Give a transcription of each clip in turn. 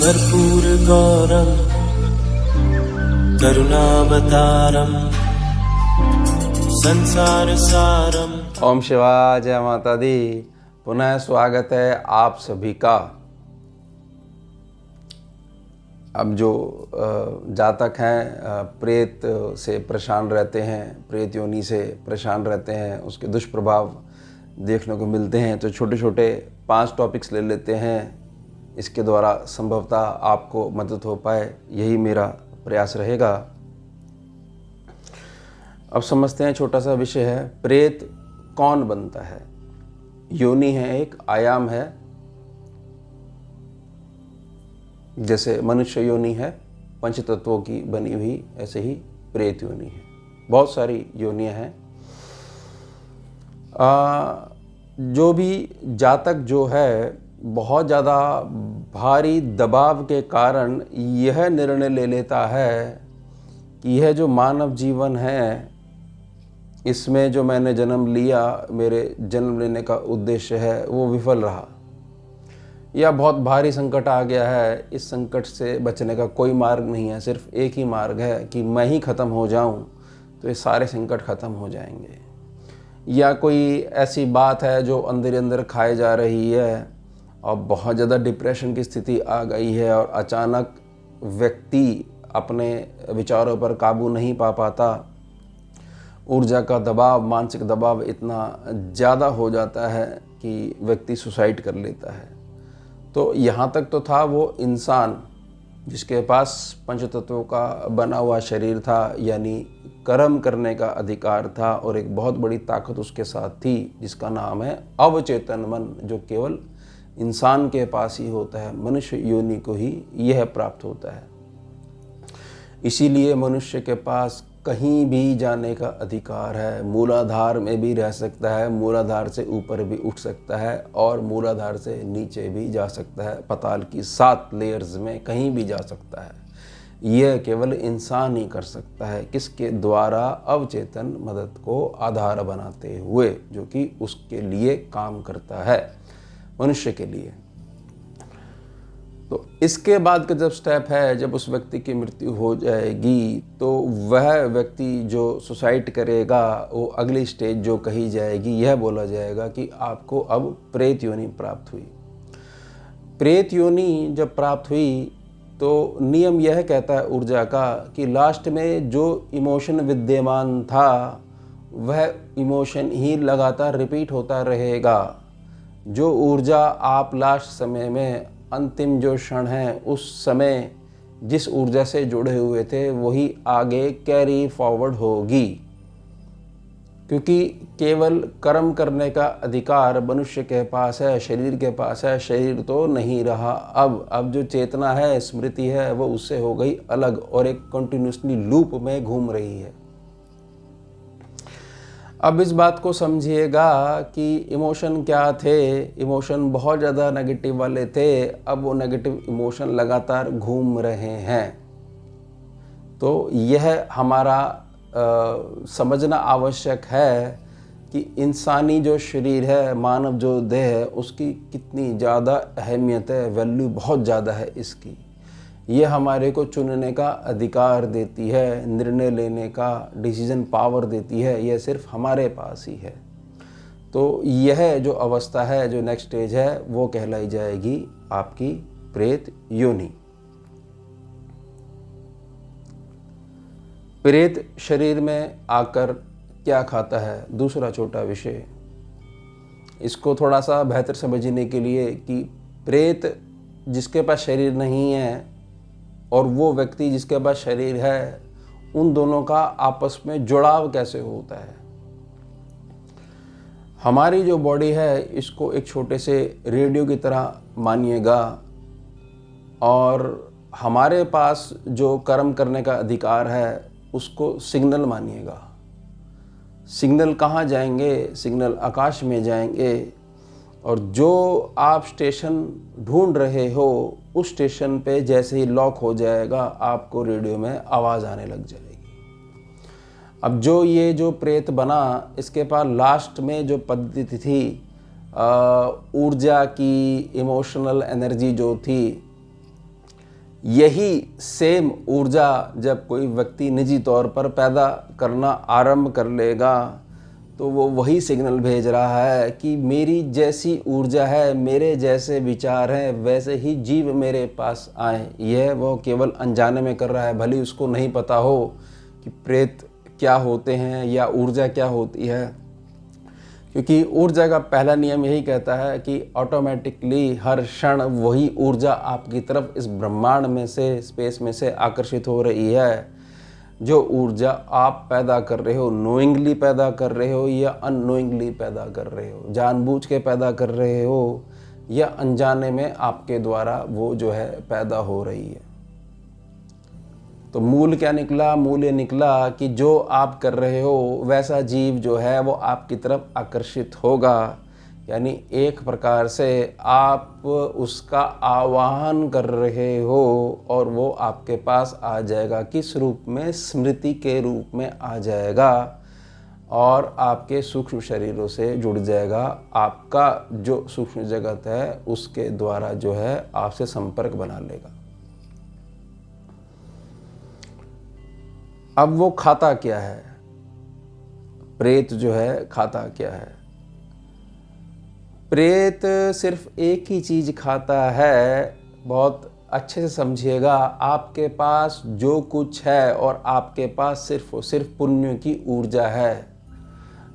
कर्पूरगौरं करुणावतारं संसारसारं। ओम शिवाय, जय माता दी। पुनः स्वागत है आप सभी का। अब जो जातक हैं प्रेत से परेशान रहते हैं, प्रेत योनि से परेशान रहते हैं, उसके दुष्प्रभाव देखने को मिलते हैं, तो छोटे छोटे 5 टॉपिक्स ले लेते हैं। इसके द्वारा संभवतः आपको मदद हो पाए, यही मेरा प्रयास रहेगा। अब समझते हैं, छोटा सा विषय है, प्रेत कौन बनता है। योनि है, एक आयाम है। जैसे मनुष्य योनि है पंच तत्वों की बनी हुई, ऐसे ही प्रेत योनि है। बहुत सारी योनियां हैं। जो भी जातक जो है बहुत ज़्यादा भारी दबाव के कारण यह निर्णय ले लेता है कि यह जो मानव जीवन है, इसमें जो मैंने जन्म लिया, मेरे जन्म लेने का उद्देश्य है, वो विफल रहा, या बहुत भारी संकट आ गया है, इस संकट से बचने का कोई मार्ग नहीं है, सिर्फ एक ही मार्ग है कि मैं ही ख़त्म हो जाऊं तो ये सारे संकट ख़त्म हो जाएंगे। या कोई ऐसी बात है जो अंदर अंदर खाए जा रही है और बहुत ज़्यादा डिप्रेशन की स्थिति आ गई है और अचानक व्यक्ति अपने विचारों पर काबू नहीं पा पाता, ऊर्जा का दबाव, मानसिक दबाव इतना ज़्यादा हो जाता है कि व्यक्ति सुसाइड कर लेता है। तो यहाँ तक तो था वो इंसान जिसके पास पंचतत्वों का बना हुआ शरीर था, यानी कर्म करने का अधिकार था, और एक बहुत बड़ी ताकत उसके साथ थी जिसका नाम है अवचेतन मन, जो केवल इंसान के पास ही होता है, मनुष्य योनि को ही यह प्राप्त होता है। इसीलिए मनुष्य के पास कहीं भी जाने का अधिकार है। मूलाधार में भी रह सकता है, मूलाधार से ऊपर भी उठ सकता है और मूलाधार से नीचे भी जा सकता है। पाताल की 7 लेयर्स में कहीं भी जा सकता है। यह केवल इंसान ही कर सकता है। किसके द्वारा? अवचेतन मदद को आधार बनाते हुए, जो कि उसके लिए काम करता है, मनुष्य के लिए। तो इसके बाद का जब स्टेप है, जब उस व्यक्ति की मृत्यु हो जाएगी, तो वह व्यक्ति जो सुसाइड करेगा, वो अगली स्टेज जो कही जाएगी, यह बोला जाएगा कि आपको अब प्रेत योनि प्राप्त हुई। प्रेत योनि जब प्राप्त हुई तो नियम यह कहता है ऊर्जा का कि लास्ट में जो इमोशन विद्यमान था वह इमोशन ही लगातार रिपीट होता रहेगा। जो ऊर्जा आप लास्ट समय में, अंतिम जो क्षण है, उस समय जिस ऊर्जा से जुड़े हुए थे वही आगे कैरी फॉरवर्ड होगी, क्योंकि केवल कर्म करने का अधिकार मनुष्य के पास है, शरीर के पास है। शरीर तो नहीं रहा अब जो चेतना है, स्मृति है, वो उससे हो गई अलग और एक कंटिन्यूसली लूप में घूम रही है। अब इस बात को समझिएगा कि इमोशन क्या थे। इमोशन बहुत ज़्यादा नेगेटिव वाले थे। अब वो नेगेटिव इमोशन लगातार घूम रहे हैं। तो यह हमारा समझना आवश्यक है कि इंसानी जो शरीर है, मानव जो देह है, उसकी कितनी ज़्यादा अहमियत है, वैल्यू बहुत ज़्यादा है इसकी। ये हमारे को चुनने का अधिकार देती है, निर्णय लेने का डिसीजन पावर देती है, यह सिर्फ हमारे पास ही है। तो यह जो अवस्था है, जो नेक्स्ट स्टेज है, वो कहलाई जाएगी आपकी प्रेत योनि। प्रेत शरीर में आकर क्या खाता है, दूसरा छोटा विषय। इसको थोड़ा सा बेहतर समझने के लिए कि प्रेत जिसके पास शरीर नहीं है और वो व्यक्ति जिसके पास शरीर है, उन दोनों का आपस में जुड़ाव कैसे होता है। हमारी जो बॉडी है, इसको एक छोटे से रेडियो की तरह मानिएगा, और हमारे पास जो कर्म करने का अधिकार है उसको सिग्नल मानिएगा। सिग्नल कहाँ जाएंगे? सिग्नल आकाश में जाएंगे, और जो आप स्टेशन ढूंढ रहे हो उस स्टेशन पे जैसे ही लॉक हो जाएगा, आपको रेडियो में आवाज़ आने लग जाएगी। अब जो प्रेत बना, इसके पास लास्ट में जो पद्धति थी, ऊर्जा की, इमोशनल एनर्जी जो थी, यही सेम ऊर्जा जब कोई व्यक्ति निजी तौर पर पैदा करना आरंभ कर लेगा तो वो वही सिग्नल भेज रहा है कि मेरी जैसी ऊर्जा है, मेरे जैसे विचार हैं, वैसे ही जीव मेरे पास आए। यह वो केवल अनजाने में कर रहा है, भले उसको नहीं पता हो कि प्रेत क्या होते हैं या ऊर्जा क्या होती है, क्योंकि ऊर्जा का पहला नियम यही कहता है कि ऑटोमेटिकली हर क्षण वही ऊर्जा आपकी तरफ इस ब्रह्मांड में से, स्पेस में से आकर्षित हो रही है। जो ऊर्जा आप पैदा कर रहे हो, नोइंगली पैदा कर रहे हो या अननोइंगली पैदा कर रहे हो, जानबूझ के पैदा कर रहे हो या अनजाने में आपके द्वारा वो जो है पैदा हो रही है। तो मूल क्या निकला? मूल ये निकला कि जो आप कर रहे हो वैसा जीव जो है वो आपकी तरफ आकर्षित होगा। यानी एक प्रकार से आप उसका आवाहन कर रहे हो और वो आपके पास आ जाएगा। किस रूप में? स्मृति के रूप में आ जाएगा और आपके सूक्ष्म शरीरों से जुड़ जाएगा। आपका जो सूक्ष्म जगत है उसके द्वारा जो है आपसे संपर्क बना लेगा। अब वो खाता क्या है? प्रेत जो है खाता क्या है? प्रेत सिर्फ एक ही चीज़ खाता है, बहुत अच्छे से समझिएगा। आपके पास जो कुछ है और आपके पास सिर्फ और सिर्फ पुण्य की ऊर्जा है।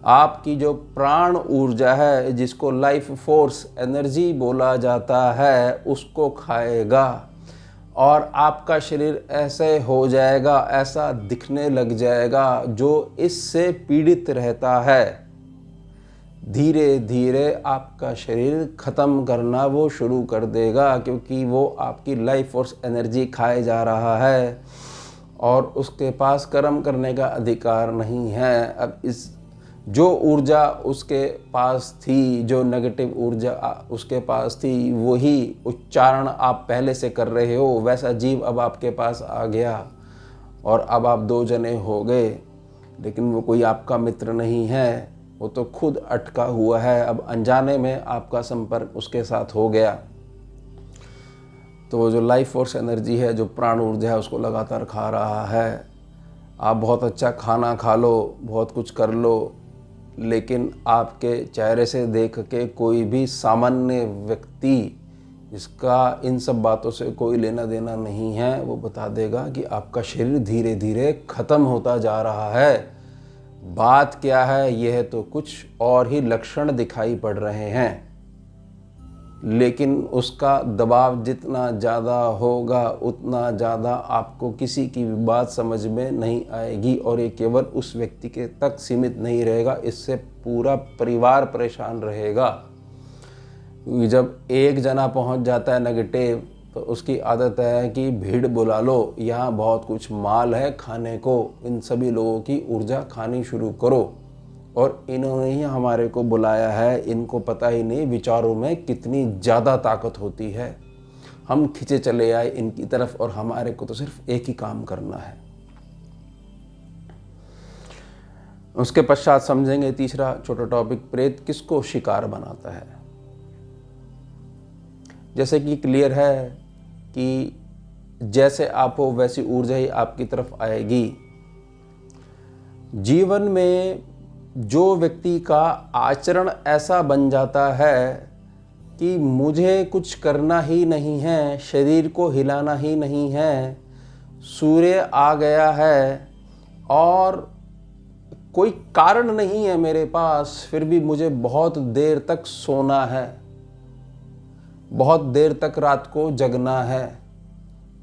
आपकी जो प्राण ऊर्जा है, जिसको लाइफ फोर्स एनर्जी बोला जाता है, उसको खाएगा और आपका शरीर ऐसे हो जाएगा, ऐसा दिखने लग जाएगा। जो इससे पीड़ित रहता है, धीरे धीरे आपका शरीर ख़त्म करना वो शुरू कर देगा, क्योंकि वो आपकी लाइफ फोर्स एनर्जी खाए जा रहा है और उसके पास कर्म करने का अधिकार नहीं है। अब इस जो ऊर्जा उसके पास थी, जो नेगेटिव ऊर्जा उसके पास थी, वही उच्चारण आप पहले से कर रहे हो, वैसा जीव अब आपके पास आ गया और अब आप दो जने हो गए। लेकिन वो कोई आपका मित्र नहीं है, वो तो खुद अटका हुआ है। अब अनजाने में आपका संपर्क उसके साथ हो गया तो वो जो लाइफ फोर्स एनर्जी है, जो प्राण ऊर्जा है, उसको लगातार खा रहा है। आप बहुत अच्छा खाना खा लो, बहुत कुछ कर लो, लेकिन आपके चेहरे से देख के कोई भी सामान्य व्यक्ति जिसका इन सब बातों से कोई लेना देना नहीं है, वो बता देगा कि आपका शरीर धीरे धीरे ख़त्म होता जा रहा है। बात क्या है? यह तो कुछ और ही लक्षण दिखाई पड़ रहे हैं, लेकिन उसका दबाव जितना ज़्यादा होगा उतना ज़्यादा आपको किसी की भी बात समझ में नहीं आएगी। और ये केवल उस व्यक्ति के तक सीमित नहीं रहेगा, इससे पूरा परिवार परेशान रहेगा। क्योंकि जब एक जना पहुंच जाता है नेगेटिव, तो उसकी आदत है कि भीड़ बुला लो, यहाँ बहुत कुछ माल है खाने को, इन सभी लोगों की ऊर्जा खानी शुरू करो। और इन्होंने ही हमारे को बुलाया है, इनको पता ही नहीं विचारों में कितनी ज़्यादा ताकत होती है। हम खिंचे चले आए इनकी तरफ और हमारे को तो सिर्फ एक ही काम करना है। उसके पश्चात समझेंगे तीसरा छोटा टॉपिक, प्रेत किसको शिकार बनाता है। जैसे कि क्लियर है कि जैसे आप हो वैसी ऊर्जा ही आपकी तरफ आएगी। जीवन में जो व्यक्ति का आचरण ऐसा बन जाता है कि मुझे कुछ करना ही नहीं है, शरीर को हिलाना ही नहीं है, सूर्य आ गया है और कोई कारण नहीं है मेरे पास, फिर भी मुझे बहुत देर तक सोना है, बहुत देर तक रात को जगना है,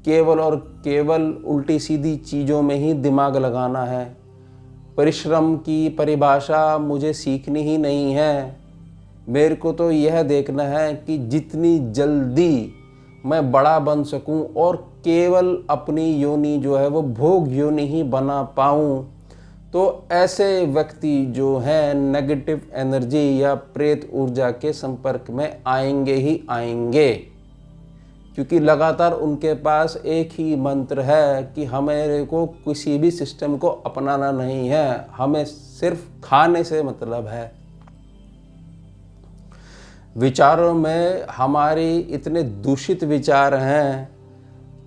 केवल और केवल उल्टी सीधी चीज़ों में ही दिमाग लगाना है, परिश्रम की परिभाषा मुझे सीखनी ही नहीं है, मेरे को तो यह देखना है कि जितनी जल्दी मैं बड़ा बन सकूं और केवल अपनी योनि जो है वो भोग योनि ही बना पाऊं। तो ऐसे व्यक्ति जो हैं नेगेटिव एनर्जी या प्रेत ऊर्जा के संपर्क में आएंगे ही आएंगे, क्योंकि लगातार उनके पास एक ही मंत्र है कि हमारे को किसी भी सिस्टम को अपनाना नहीं है, हमें सिर्फ खाने से मतलब है। विचारों में हमारी इतने दूषित विचार हैं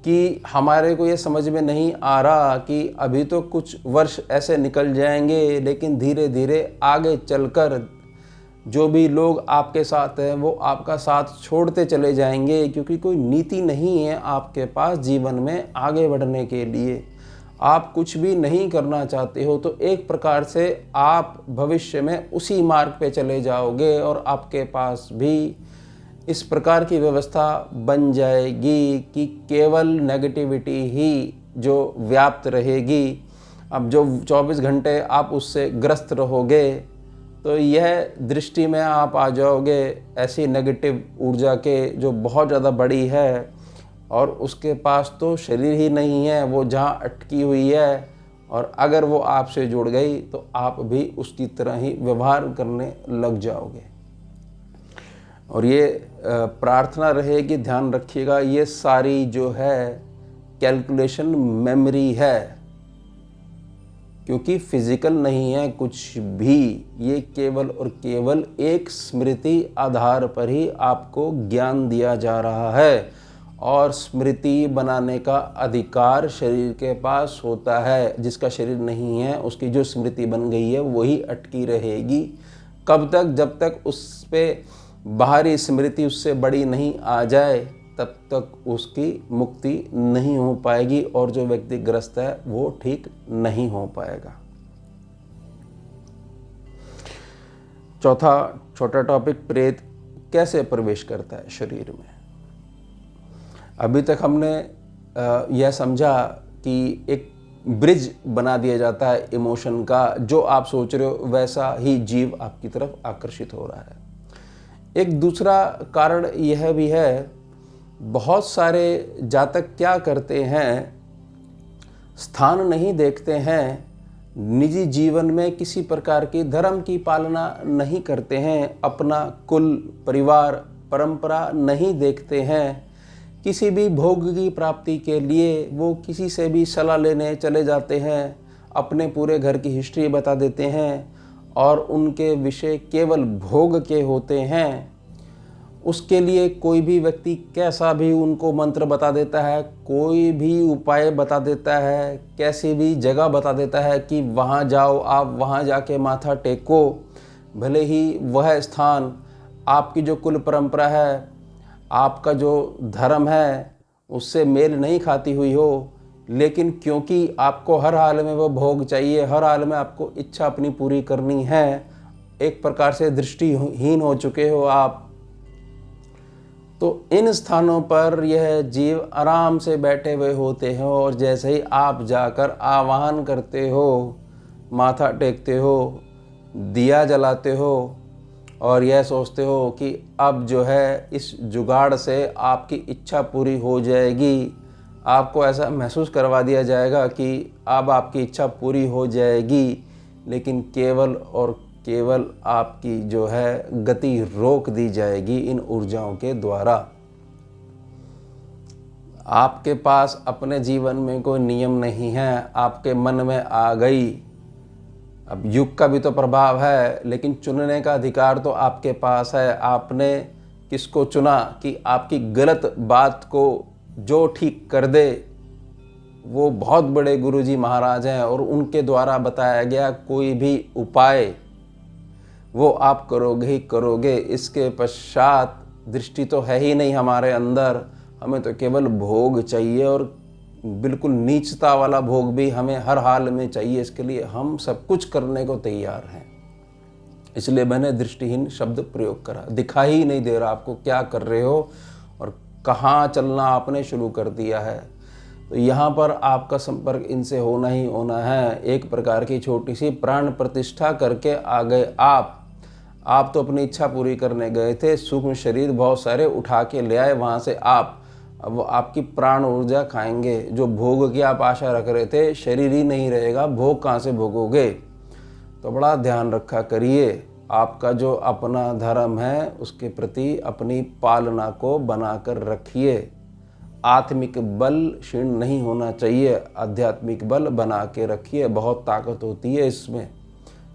कि हमारे को ये समझ में नहीं आ रहा कि अभी तो कुछ वर्ष ऐसे निकल जाएंगे, लेकिन धीरे धीरे आगे चलकर जो भी लोग आपके साथ हैं वो आपका साथ छोड़ते चले जाएंगे, क्योंकि कोई नीति नहीं है आपके पास जीवन में आगे बढ़ने के लिए। आप कुछ भी नहीं करना चाहते हो तो एक प्रकार से आप भविष्य में उसी मार्ग पे चले जाओगे और आपके पास भी इस प्रकार की व्यवस्था बन जाएगी कि केवल नेगेटिविटी ही जो व्याप्त रहेगी। अब जो 24 घंटे आप उससे ग्रस्त रहोगे तो यह दृष्टि में आप आ जाओगे ऐसी नेगेटिव ऊर्जा के जो बहुत ज़्यादा बड़ी है, और उसके पास तो शरीर ही नहीं है, वो जहाँ अटकी हुई है, और अगर वो आपसे जुड़ गई तो आप भी उसकी तरह ही व्यवहार करने लग जाओगे। और ये प्रार्थना रहेगी, ध्यान रखिएगा, ये सारी जो है कैलकुलेशन मेमोरी है, क्योंकि फिजिकल नहीं है कुछ भी। ये केवल और केवल एक स्मृति आधार पर ही आपको ज्ञान दिया जा रहा है, और स्मृति बनाने का अधिकार शरीर के पास होता है। जिसका शरीर नहीं है उसकी जो स्मृति बन गई है वही अटकी रहेगी। कब तक? जब तक उस पे बाहरी स्मृति उससे बड़ी नहीं आ जाए तब तक उसकी मुक्ति नहीं हो पाएगी, और जो व्यक्ति ग्रस्त है वो ठीक नहीं हो पाएगा। चौथा छोटा टॉपिक, प्रेत कैसे प्रवेश करता है शरीर में। अभी तक हमने यह समझा कि एक ब्रिज बना दिया जाता है इमोशन का, जो आप सोच रहे हो वैसा ही जीव आपकी तरफ आकर्षित हो रहा है। एक दूसरा कारण यह भी है, बहुत सारे जातक क्या करते हैं, स्थान नहीं देखते हैं, निजी जीवन में किसी प्रकार की धर्म की पालना नहीं करते हैं, अपना कुल परिवार परंपरा नहीं देखते हैं, किसी भी भोग की प्राप्ति के लिए वो किसी से भी सलाह लेने चले जाते हैं, अपने पूरे घर की हिस्ट्री बता देते हैं और उनके विषय केवल भोग के होते हैं। उसके लिए कोई भी व्यक्ति कैसा भी उनको मंत्र बता देता है, कोई भी उपाय बता देता है, कैसी भी जगह बता देता है कि वहाँ जाओ, आप वहाँ जाके माथा टेको, भले ही वह स्थान आपकी जो कुल परंपरा है, आपका जो धर्म है उससे मेल नहीं खाती हुई हो, लेकिन क्योंकि आपको हर हाल में वो भोग चाहिए, हर हाल में आपको इच्छा अपनी पूरी करनी है, एक प्रकार से दृष्टिहीन हो चुके हो आप, तो इन स्थानों पर यह जीव आराम से बैठे हुए होते हैं। और जैसे ही आप जाकर आवाहन करते हो, माथा टेकते हो, दिया जलाते हो और यह सोचते हो कि अब जो है इस जुगाड़ से आपकी इच्छा पूरी हो जाएगी, आपको ऐसा महसूस करवा दिया जाएगा कि अब आपकी इच्छा पूरी हो जाएगी, लेकिन केवल और केवल आपकी जो है गति रोक दी जाएगी इन ऊर्जाओं के द्वारा। आपके पास अपने जीवन में कोई नियम नहीं है, आपके मन में आ गई। अब युग का भी तो प्रभाव है, लेकिन चुनने का अधिकार तो आपके पास है। आपने किसको चुना कि आपकी गलत बात को जो ठीक कर दे, वो बहुत बड़े गुरुजी महाराज हैं, और उनके द्वारा बताया गया कोई भी उपाय वो आप करोगे ही करोगे। इसके पश्चात दृष्टि तो है ही नहीं हमारे अंदर, हमें तो केवल भोग चाहिए, और बिल्कुल नीचता वाला भोग भी हमें हर हाल में चाहिए। इसके लिए हम सब कुछ करने को तैयार हैं। इसलिए मैंने दृष्टिहीन शब्द प्रयोग करा, दिखाई ही नहीं दे रहा आपको क्या कर रहे हो और कहाँ चलना आपने शुरू कर दिया है। तो यहाँ पर आपका संपर्क इनसे होना ही होना है। एक प्रकार की छोटी सी प्राण प्रतिष्ठा करके आ गए आप तो अपनी इच्छा पूरी करने गए थे, सूक्ष्म शरीर बहुत सारे उठा के ले आए वहाँ से आप, अब वो आपकी प्राण ऊर्जा खाएंगे। जो भोग की आप आशा रख रहे थे, शरीर ही नहीं रहेगा, भोग कहाँ से भोगोगे। तो बड़ा ध्यान रखा करिए, आपका जो अपना धर्म है उसके प्रति अपनी पालना को बनाकर रखिए। आत्मिक बल क्षीण नहीं होना चाहिए, आध्यात्मिक बल बना के रखिए। बहुत ताकत होती है इसमें।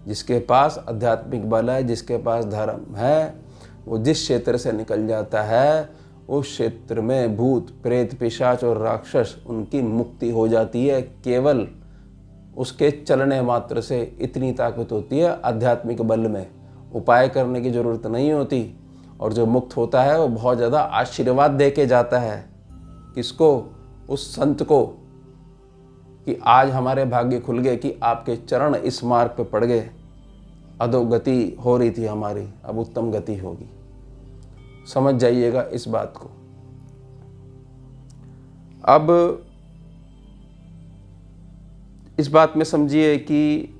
जिसके पास आध्यात्मिक बल है, जिसके पास धर्म है, वो जिस क्षेत्र से निकल जाता है उस क्षेत्र में भूत प्रेत पिशाच और राक्षस उनकी मुक्ति हो जाती है। केवल उसके चलने मात्र से इतनी ताकत होती है आध्यात्मिक बल में, उपाय करने की ज़रूरत नहीं होती। और जो मुक्त होता है वो बहुत ज़्यादा आशीर्वाद दे के जाता है। किसको? उस संत को, कि आज हमारे भाग्य खुल गए कि आपके चरण इस मार्ग पे पड़ गए। अधोगति हो रही थी हमारी, अब उत्तम गति होगी। समझ जाइएगा इस बात को। अब इस बात में समझिए कि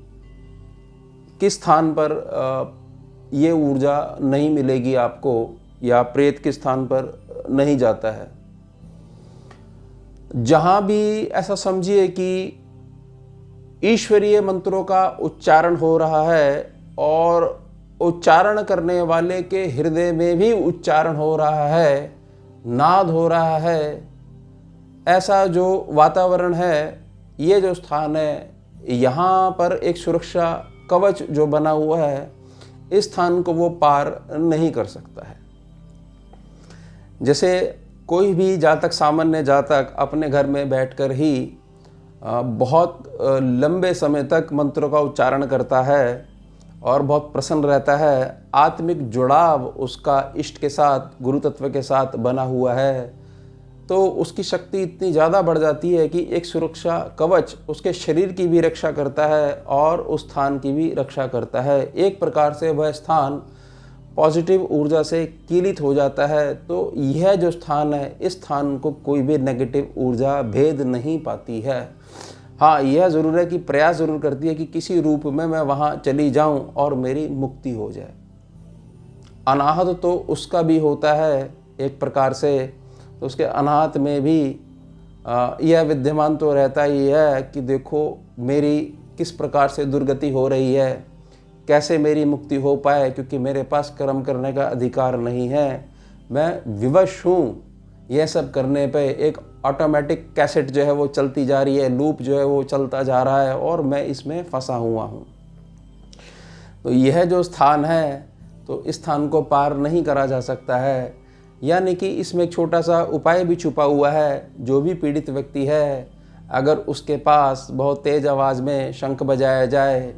किस स्थान पर ये ऊर्जा नहीं मिलेगी आपको, या प्रेत किस स्थान पर नहीं जाता है। जहां भी ऐसा समझिए कि ईश्वरीय मंत्रों का उच्चारण हो रहा है और उच्चारण करने वाले के हृदय में भी उच्चारण हो रहा है, नाद हो रहा है, ऐसा जो वातावरण है, ये जो स्थान है, यहाँ पर एक सुरक्षा कवच जो बना हुआ है, इस स्थान को वो पार नहीं कर सकता है। जैसे कोई भी जातक, सामान्य जातक अपने घर में बैठकर ही बहुत लंबे समय तक मंत्रों का उच्चारण करता है और बहुत प्रसन्न रहता है, आत्मिक जुड़ाव उसका इष्ट के साथ, गुरु तत्व के साथ बना हुआ है, तो उसकी शक्ति इतनी ज़्यादा बढ़ जाती है कि एक सुरक्षा कवच उसके शरीर की भी रक्षा करता है और उस स्थान की भी रक्षा करता है। एक प्रकार से वह स्थान पॉजिटिव ऊर्जा से कीलित हो जाता है। तो यह जो स्थान है, इस स्थान को कोई भी नेगेटिव ऊर्जा भेद नहीं पाती है। हाँ, यह ज़रूर है कि प्रयास ज़रूर करती है कि किसी रूप में मैं वहाँ चली जाऊँ और मेरी मुक्ति हो जाए। अनाहत तो उसका भी होता है एक प्रकार से, तो उसके अनाहत में भी यह विद्यमान तो रहता ही है कि देखो मेरी किस प्रकार से दुर्गति हो रही है, कैसे मेरी मुक्ति हो पाए, क्योंकि मेरे पास कर्म करने का अधिकार नहीं है, मैं विवश हूँ। यह सब करने पे एक ऑटोमेटिक कैसेट जो है वो चलती जा रही है, लूप जो है वो चलता जा रहा है और मैं इसमें फंसा हुआ हूँ। तो यह जो स्थान है, तो इस स्थान को पार नहीं करा जा सकता है। यानी कि इसमें एक छोटा सा उपाय भी छुपा हुआ है। जो भी पीड़ित व्यक्ति है, अगर उसके पास बहुत तेज़ आवाज़ में शंख बजाया जाए,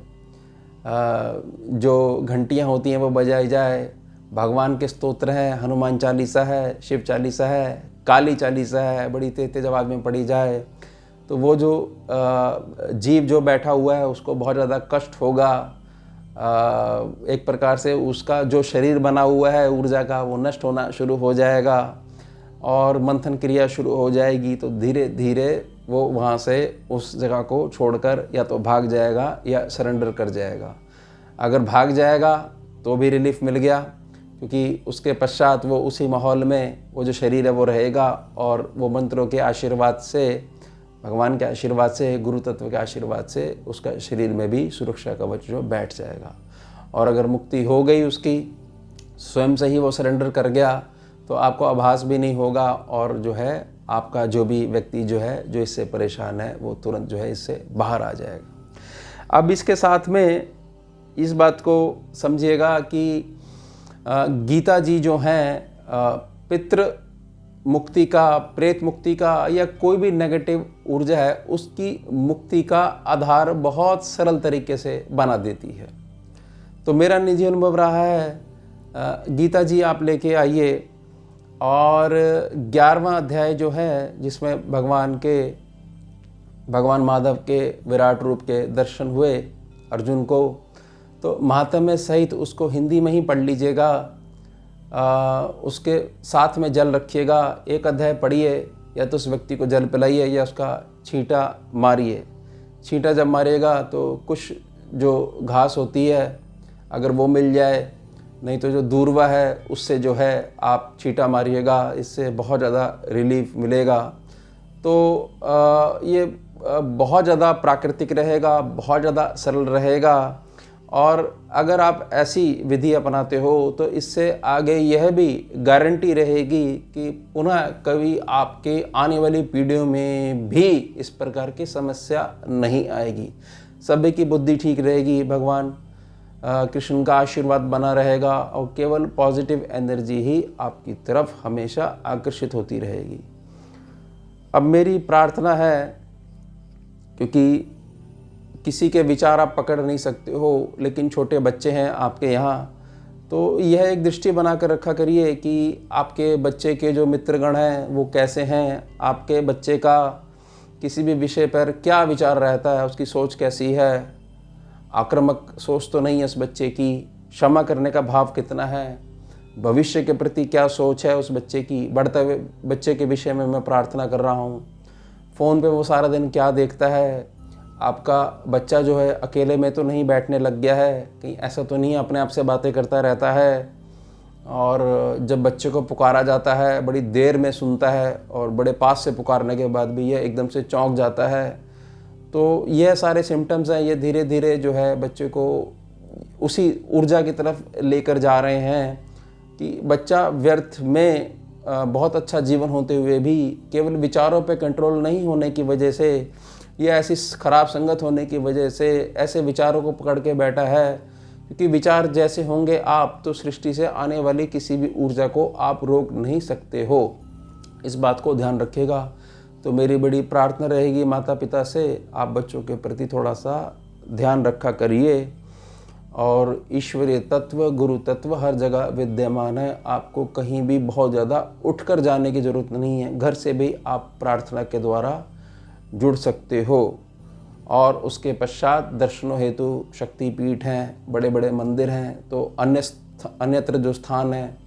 जो घंटियाँ होती हैं वो बजाई जाए, भगवान के स्तोत्र हैं, हनुमान चालीसा है, शिव चालीसा है, काली चालीसा है, बड़ी तेज आवाज़ में पढ़ी जाए, तो वो जो जीव जो बैठा हुआ है उसको बहुत ज़्यादा कष्ट होगा। एक प्रकार से उसका जो शरीर बना हुआ है ऊर्जा का, वो नष्ट होना शुरू हो जाएगा और मंथन क्रिया शुरू हो जाएगी। तो धीरे धीरे वो वहाँ से उस जगह को छोड़कर या तो भाग जाएगा या सरेंडर कर जाएगा। अगर भाग जाएगा तो भी रिलीफ मिल गया, क्योंकि उसके पश्चात वो उसी माहौल में वो जो शरीर है वो रहेगा और वो मंत्रों के आशीर्वाद से, भगवान के आशीर्वाद से, गुरु तत्व के आशीर्वाद से उसका शरीर में भी सुरक्षा कवच जो बैठ जाएगा। और अगर मुक्ति हो गई उसकी, स्वयं से ही वो सरेंडर कर गया, तो आपको आभास भी नहीं होगा और जो है आपका जो भी व्यक्ति जो है जो इससे परेशान है वो तुरंत जो है इससे बाहर आ जाएगा। अब इसके साथ में इस बात को समझिएगा कि गीता जी जो हैं, पितृ मुक्ति का, प्रेत मुक्ति का या कोई भी नेगेटिव ऊर्जा है उसकी मुक्ति का आधार बहुत सरल तरीके से बना देती है। तो मेरा निजी अनुभव रहा है, गीता जी आप लेके आइए और 11वां अध्याय जो है जिसमें भगवान माधव के विराट रूप के दर्शन हुए अर्जुन को, तो महात्म्य सहित उसको हिंदी में ही पढ़ लीजिएगा। उसके साथ में जल रखिएगा, एक अध्याय पढ़िए, या तो उस व्यक्ति को जल पिलाइए या उसका छींटा मारिए। छींटा जब मारिएगा तो कुछ जो घास होती है अगर वो मिल जाए, नहीं तो जो दूरवा है उससे जो है आप छींटा मारिएगा, इससे बहुत ज़्यादा रिलीफ मिलेगा। तो ये बहुत ज़्यादा प्राकृतिक रहेगा, बहुत ज़्यादा सरल रहेगा। और अगर आप ऐसी विधि अपनाते हो तो इससे आगे यह भी गारंटी रहेगी कि पुनः कभी आपके आने वाली पीढ़ियों में भी इस प्रकार की समस्या नहीं आएगी। सभी की बुद्धि ठीक रहेगी, भगवान कृष्ण का आशीर्वाद बना रहेगा और केवल पॉजिटिव एनर्जी ही आपकी तरफ हमेशा आकर्षित होती रहेगी। अब मेरी प्रार्थना है, क्योंकि किसी के विचार आप पकड़ नहीं सकते हो, लेकिन छोटे बच्चे हैं आपके यहाँ, तो यह एक दृष्टि बना कर रखा करिए कि आपके बच्चे के जो मित्रगण हैं वो कैसे हैं, आपके बच्चे का किसी भी विषय पर क्या विचार रहता है, उसकी सोच कैसी है, आक्रामक सोच तो नहीं है उस बच्चे की, क्षमा करने का भाव कितना है, भविष्य के प्रति क्या सोच है उस बच्चे की। बढ़ते हुए बच्चे के विषय में मैं प्रार्थना कर रहा हूँ। फ़ोन पे वो सारा दिन क्या देखता है, आपका बच्चा जो है अकेले में तो नहीं बैठने लग गया है, कहीं ऐसा तो नहीं अपने आप से बातें करता रहता है, और जब बच्चे को पुकारा जाता है बड़ी देर में सुनता है, और बड़े पास से पुकारने के बाद भी यह एकदम से चौंक जाता है। तो यह सारे सिम्टम्स हैं, ये धीरे धीरे जो है बच्चे को उसी ऊर्जा की तरफ लेकर जा रहे हैं कि बच्चा व्यर्थ में बहुत अच्छा जीवन होते हुए भी केवल विचारों पे कंट्रोल नहीं होने की वजह से या ऐसी खराब संगत होने की वजह से ऐसे विचारों को पकड़ के बैठा है, क्योंकि विचार जैसे होंगे आप, तो सृष्टि से आने वाली किसी भी ऊर्जा को आप रोक नहीं सकते हो। इस बात को ध्यान रखिएगा। तो मेरी बड़ी प्रार्थना रहेगी माता पिता से, आप बच्चों के प्रति थोड़ा सा ध्यान रखा करिए। और ईश्वरीय तत्व, गुरु तत्व हर जगह विद्यमान है, आपको कहीं भी बहुत ज़्यादा उठकर जाने की ज़रूरत नहीं है। घर से भी आप प्रार्थना के द्वारा जुड़ सकते हो। और उसके पश्चात दर्शनों हेतु शक्तिपीठ हैं, बड़े बड़े मंदिर हैं। तो अन्यत्र जो स्थान है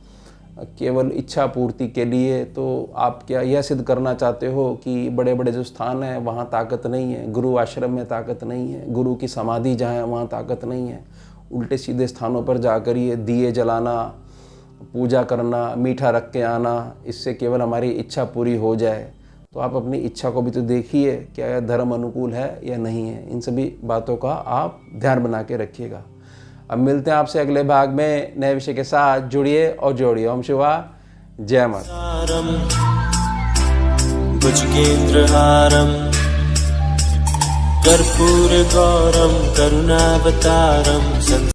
केवल इच्छा पूर्ति के लिए, तो आप क्या यह सिद्ध करना चाहते हो कि बड़े बड़े जो स्थान हैं वहाँ ताकत नहीं है, गुरु आश्रम में ताकत नहीं है, गुरु की समाधि जहाँ है वहाँ ताकत नहीं है। उल्टे सीधे स्थानों पर जाकर ये दिए जलाना, पूजा करना, मीठा रख के आना, इससे केवल हमारी इच्छा पूरी हो जाए। तो आप अपनी इच्छा को भी तो देखिए, क्या यह धर्म अनुकूल है या नहीं है। इन सभी बातों का आप ध्यान बना के रखिएगा। अब मिलते हैं आपसे अगले भाग में नए विषय के साथ। जुड़िए और जोड़िए। ओम शिवा, जय माता। भुजगेन्द्रहारं कर्पूरगौरं करुणावतारं